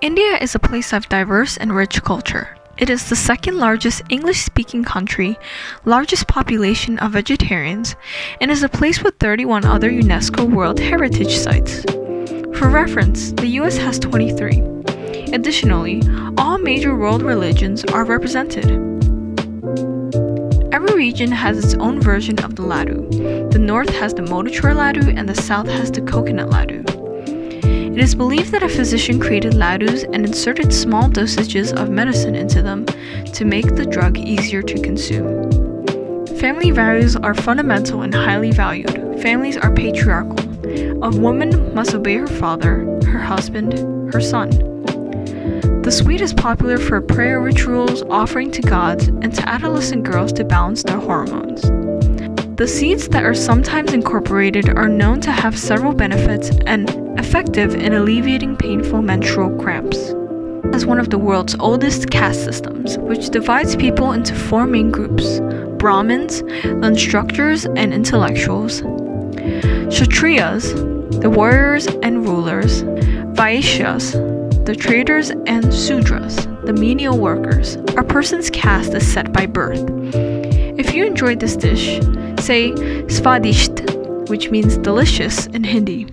India is a place of diverse and rich culture. It is the second largest English-speaking country, largest population of vegetarians, and is a place with 31 other UNESCO World Heritage Sites. For reference, the US has 23. Additionally, all major world religions are represented. Every region has its own version of the Ladoo. The north has the Motichur Ladoo and the south has the coconut Ladoo. It is believed that a physician created ladoos and inserted small dosages of medicine into them to make the drug easier to consume. Family values are fundamental and highly valued. Families are patriarchal. A woman must obey her father, her husband, her son. The sweet is popular for prayer rituals, offering to gods, and to adolescent girls to balance their hormones. The seeds that are sometimes incorporated are known to have several benefits and effective in alleviating painful menstrual cramps. As one of the world's oldest caste systems, which divides people into four main groups: Brahmins, the instructors and intellectuals; Kshatriyas, the warriors and rulers; Vaishyas, the traders; and Sudras, the menial workers. A person's caste is set by birth. If you enjoyed this dish, say Svadisht, which means delicious in Hindi.